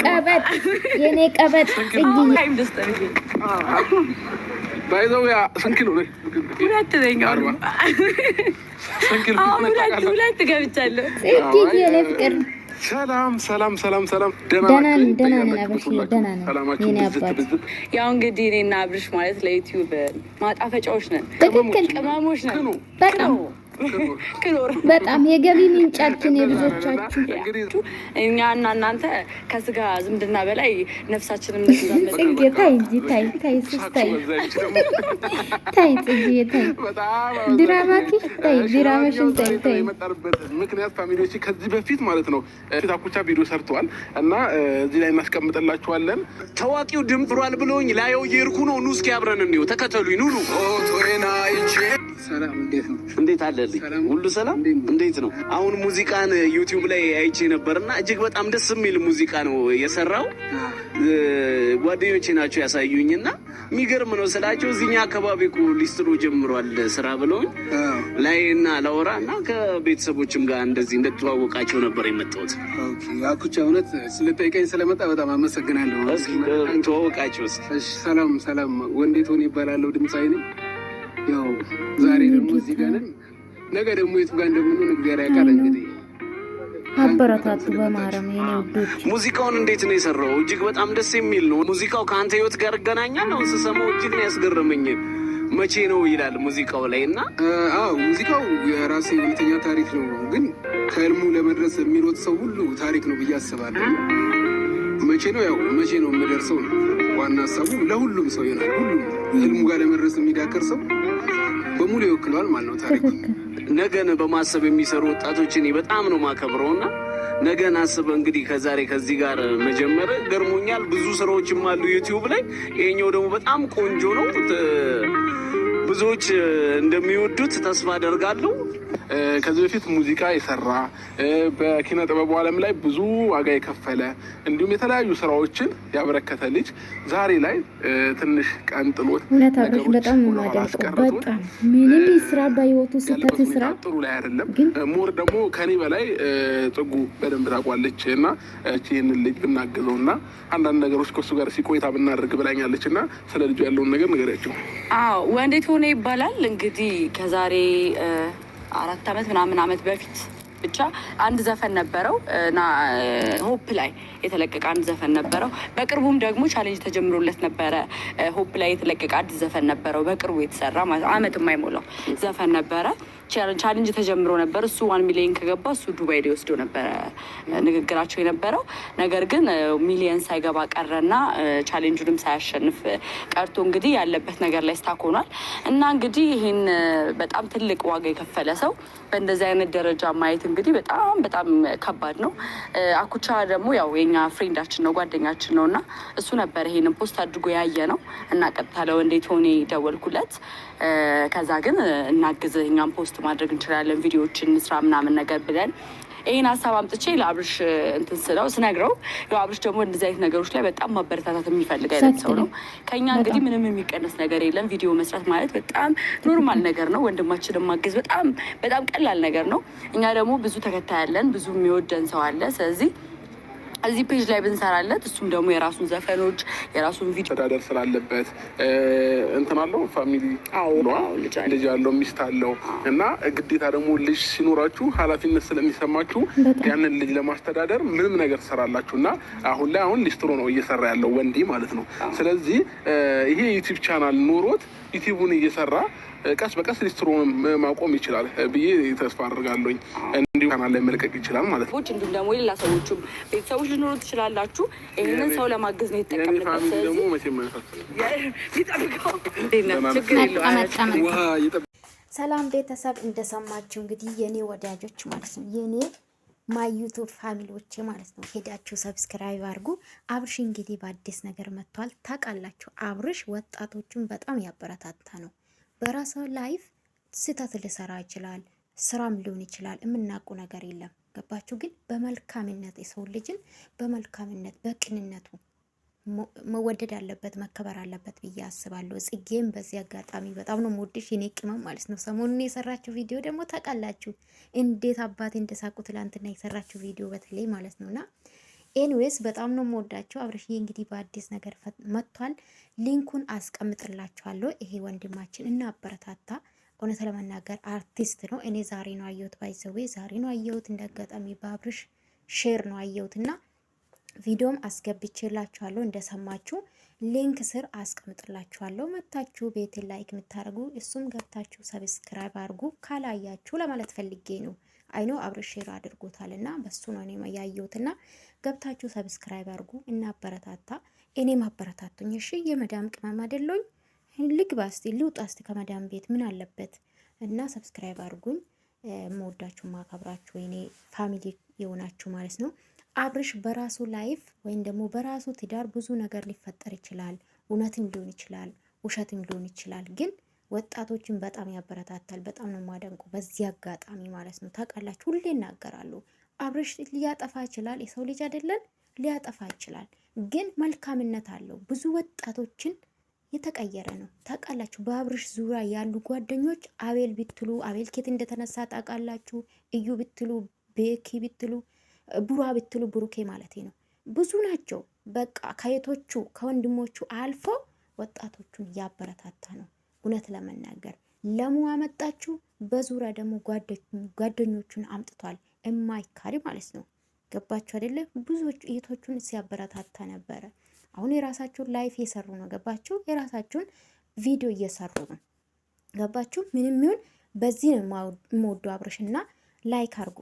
ቀበጥ የኔ ቀበጥ ጽጌ ባይዘው ያ ስንኪሎ ነው ሁለት ነኝ አሁን ሁለት ገብቻለሁ ጽጌ የኔ ፍቅር ሰላም ሰላም ሰላም ሰላም ደህና ነን አብርሽ ደህና ነን የኔ አባት ያው እንግዲህ እኔና አብርሽ ማለት ለዩቲዩብ ማጣፈጫዎች ነን ትክክል ቅመሞች ነን በጣም የገቢ ምንጫችን የልጆቻችሁ እኛና እናንተ ከስጋ ዝምድና በላይ ነፍሳችንን ጽጌ ታይ ስስታይ ድራማኪ ድራማሽን ታይ ምክንያት ፋሚሊዎች ከዚህ በፊት ማለት ነው ታኩቻ ቪዲዮ ሰርተዋል እና እዚህ ላይ እናስቀምጥላችኋለን። ታዋቂው ድምጥሯል ብለውኝ ላየው እየሄድኩ ነው። ኑ እስኪ አብረን እንየው። ተከተሉኝ። ኑ ሰላም እንዴት አለልኝ? ሁሉ ሰላም እንዴት ነው? አሁን ሙዚቃን ዩቲዩብ ላይ አይቼ ነበርና እጅግ በጣም ደስ የሚል ሙዚቃ ነው የሰራው። ጓደኞቼ ናቸው ያሳዩኝና የሚገርም ነው ስላቸው እዚህኛ አካባቢ እኮ ሊስትሮ ጀምሯል ስራ ብለውኝ ላይና ላወራና ከቤተሰቦችም ጋር እንደዚህ እንደተዋወቃቸው ነበር የመጣሁት። ኦኬ አኩቻ እውነት ስለጠይቀኝ ስለመጣ በጣም አመሰግናለሁ። እስኪ ተዋወቃቸው። እሺ ሰላም ወንዴት ሆነ ይባላል። ድምጻዬ ነኝ። ያው ዛሬ ደግሞ እዚህ ጋር ነን። ነገ ደግሞ የቱ ጋር እንደምንሆን እግዚአብሔር ያውቃል። እንግዲህ አበረታቱ በማረም የኔ ውዶች። ሙዚቃውን እንዴት ነው የሰራው? እጅግ በጣም ደስ የሚል ነው። ሙዚቃው ከአንተ ህይወት ጋር ይገናኛል ነው ስሰማው፣ እጅግ ነው ያስገረመኝ። መቼ ነው ይላል ሙዚቃው ላይ እና ሙዚቃው የራሴ እውነተኛ ታሪክ ነው፣ ግን ከህልሙ ለመድረስ የሚሮጥ ሰው ሁሉ ታሪክ ነው ብዬ አስባለሁ። መቼ ነው የምደርሰው ነው ዋና ሀሳቡ። ለሁሉም ሰው ይሆናል። ሁሉም ህልሙ ጋር ለመድረስ የሚዳከር ሰው በሙሉ ይወክለዋል ማለት ነው ታሪኩ። ነገን በማሰብ የሚሰሩ ወጣቶችን በጣም ነው ማከብረውና ነገን አስበ እንግዲህ ከዚህ ጋር መጀመር ገርሞኛል። ብዙ ስራዎችም አሉ ዩቲዩብ ላይ። ይሄኛው ደግሞ በጣም ቆንጆ ነው። ብዙዎች እንደሚወዱት ተስፋ አደርጋለሁ። ከዚህ በፊት ሙዚቃ የሰራ በኪነ ጥበቡ ዓለም ላይ ብዙ ዋጋ የከፈለ እንዲሁም የተለያዩ ስራዎችን ያበረከተ ልጅ ዛሬ ላይ ትንሽ ቀን ጥሎት ነገሮች በጣም ማደንቀው በጣም ምንም ይስራ በህይወቱ ስህተት ይስራ ጥሩ ላይ አይደለም። ሞር ደግሞ ከኔ በላይ ጽጉ በደንብ ታውቋለች እና ይህንን ልጅ ብናግዘውና አንዳንድ ነገሮች ከሱ ጋር ሲቆይታ ብናደርግ ብላኛለች እና ስለ ልጁ ያለውን ነገር ንገሪያቸው። ወንዴት ሆነ ይባላል እንግዲህ ከዛሬ 4 ዓመት በፊት ብቻ አንድ ዘፈን ነበረው እና ሆፕ ላይ የተለቀቀ አንድ ዘፈን ነበረው። በቅርቡም ደግሞ ቻሌንጅ ተጀምሮለት ነበረ። ሆፕ ላይ የተለቀቀ አዲስ ዘፈን ነበረው በቅርቡ የተሰራ ማለት አመት የማይሞላው ዘፈን ነበረ። ቻሌንጅ ተጀምሮ ነበር። እሱ 1 ሚሊዮን ከገባ እሱ ዱባይ ላይ ወስዶ ነበረ ንግግራቸው የነበረው። ነገር ግን ሚሊዮን ሳይገባ ቀረና ቻሌንጁንም ሳያሸንፍ ቀርቶ እንግዲህ ያለበት ነገር ላይ ስታክ ሆኗል እና እንግዲህ ይሄን በጣም ትልቅ ዋጋ የከፈለ ሰው በእንደዚህ አይነት ደረጃ ማየት እንግዲህ በጣም ከባድ ነው። አኩቻ ደግሞ ያው የኛ ፍሬንዳችን ነው ጓደኛችን ነው እና እሱ ነበር ይሄንን ፖስት አድርጎ ያየ ነው እና ቀጥታ ለወንዴት ሆኔ ደወልኩለት። ከዛ ግን እናግዝህ እኛም ፖስት ማድረግ እንችላለን ቪዲዮዎችን እንስራ ምናምን ነገር ብለን ይሄን ሀሳብ አምጥቼ ለአብርሽ ስነግረው ያው አብርሽ ደግሞ እንደዚህ አይነት ነገሮች ላይ በጣም ማበረታታት የሚፈልግ አይነት ሰው ነው። ከኛ እንግዲህ ምንም የሚቀነስ ነገር የለም። ቪዲዮ መስራት ማለት በጣም ኖርማል ነገር ነው። ወንድማችንን ማገዝ በጣም ቀላል ነገር ነው። እኛ ደግሞ ብዙ ተከታይ ያለን ብዙ የሚወደን ሰው አለ። ስለዚህ እዚህ ፔጅ ላይ ብንሰራለት እሱም ደግሞ የራሱን ዘፈኖች የራሱን ቪዲዮ ተዳደር ስላለበት እንትን አለው ፋሚሊ ልጅ አለው ሚስት አለው እና ግዴታ ደግሞ ልጅ ሲኖራችሁ ኃላፊነት ስለሚሰማችሁ ያንን ልጅ ለማስተዳደር ምንም ነገር ትሰራላችሁ እና አሁን ሊስትሮ ነው እየሰራ ያለው ወንዲ ማለት ነው። ስለዚህ ይሄ ዩቲዩብ ቻናል ኖሮት ዩቲዩቡን እየሰራ ቀስ በቀስ ሊስትሮን ማቆም ይችላል ብዬ ተስፋ አድርጋለሁኝ። እንዲሁ ካናል ላይ መልቀቅ ይችላል ማለት ነው። እንዲሁም ደግሞ ሌላ ሰዎችም ቤተሰቦች ሊኖሩ ትችላላችሁ። ይህንን ሰው ለማገዝ ነው የተጠቀምበት። ሰላም ቤተሰብ እንደሰማችሁ እንግዲህ የኔ ወዳጆች ማለት ነው የኔ ማዩቱብ ፋሚሊዎቼ ማለት ነው ሄዳችሁ ሰብስክራይብ አድርጉ። አብርሽ እንግዲህ በአዲስ ነገር መጥቷል። ታውቃላችሁ አብርሽ ወጣቶቹን በጣም ያበረታታ ነው። በራሱ ላይፍ ስህተት ሊሰራ ይችላል፣ ስራም ሊሆን ይችላል። የምናውቁ ነገር የለም። ገባችሁ? ግን በመልካምነት የሰው ልጅን በመልካምነት በቅንነቱ መወደድ አለበት፣ መከበር አለበት ብዬ አስባለሁ። ጽጌም በዚህ አጋጣሚ በጣም ነው የምወድሽ የኔ ቅመም ማለት ነው። ሰሞኑን የሰራችሁ ቪዲዮ ደግሞ ታውቃላችሁ እንዴት አባቴ እንደሳቁ ትላንትና የሰራችሁ ቪዲዮ በተለይ ማለት ነውና ኤኒዌይስ በጣም ነው የምወዳቸው። አብርሽዬ እንግዲህ በአዲስ ነገር መጥቷል። ሊንኩን አስቀምጥላችኋለሁ። ይሄ ወንድማችን እና አበረታታ። እውነት ለመናገር አርቲስት ነው። እኔ ዛሬ ነው አየሁት፣ ባይዘዌ ዛሬ ነው አየሁት። እንዳጋጣሚ በአብርሽ ሼር ነው አየሁት እና ቪዲዮም አስገብቼላችኋለሁ። እንደሰማችሁ ሊንክ ስር አስቀምጥላችኋለሁ። መታችሁ ቤት ላይክ የምታደርጉ እሱም ገብታችሁ ሰብስክራይብ አድርጉ ካላያችሁ ለማለት ፈልጌ ነው። አይኖ አብርሽ ሼር አድርጎታል እና በሱ ነው እኔ ያየሁትና ገብታችሁ ሰብስክራይብ አድርጉ እና አበረታታ። እኔም አበረታቱኝ እሺ። የመዳም ቅመም አይደለሁኝ። ልግባ እስቲ ልውጣ እስቲ ከመዳም ቤት ምን አለበት እና ሰብስክራይብ አድርጉኝ። መወዳችሁ ማከብራችሁ ወይኔ ፋሚሊ የሆናችሁ ማለት ነው። አብርሽ በራሱ ላይፍ ወይም ደግሞ በራሱ ትዳር ብዙ ነገር ሊፈጠር ይችላል። እውነትም ሊሆን ይችላል፣ ውሸትም ሊሆን ይችላል። ግን ወጣቶችን በጣም ያበረታታል። በጣም ነው የማደንቁ በዚህ አጋጣሚ ማለት ነው። ታውቃላችሁ ሁሌ እናገራሉ። አብርሽ ሊያጠፋ ይችላል፣ የሰው ልጅ አይደለን፣ ሊያጠፋ ይችላል። ግን መልካምነት አለው። ብዙ ወጣቶችን የተቀየረ ነው። ታውቃላችሁ በአብርሽ ዙሪያ ያሉ ጓደኞች አቤል ብትሉ አቤል ኬት እንደተነሳ ታውቃላችሁ። እዩ ብትሉ ቤኪ ብትሉ ቡራ ብትሉ ብሩኬ ማለት ነው። ብዙ ናቸው። በቃ ከየቶቹ ከወንድሞቹ አልፎ ወጣቶቹን ያበረታታ ነው። እውነት ለመናገር ለሙ አመጣችሁ፣ በዙሪያ ደግሞ ጓደኞቹን አምጥቷል። የማይካድ ማለት ነው። ገባችሁ አይደለ? ብዙዎቹ እህቶቹን ሲያበረታታ ነበረ። አሁን የራሳቸውን ላይፍ እየሰሩ ነው። ገባችሁ? የራሳቸውን ቪዲዮ እየሰሩ ነው። ገባችሁ? ምንም ይሁን በዚህ ነው የምወደው አብርሽና ላይክ አድርጉ።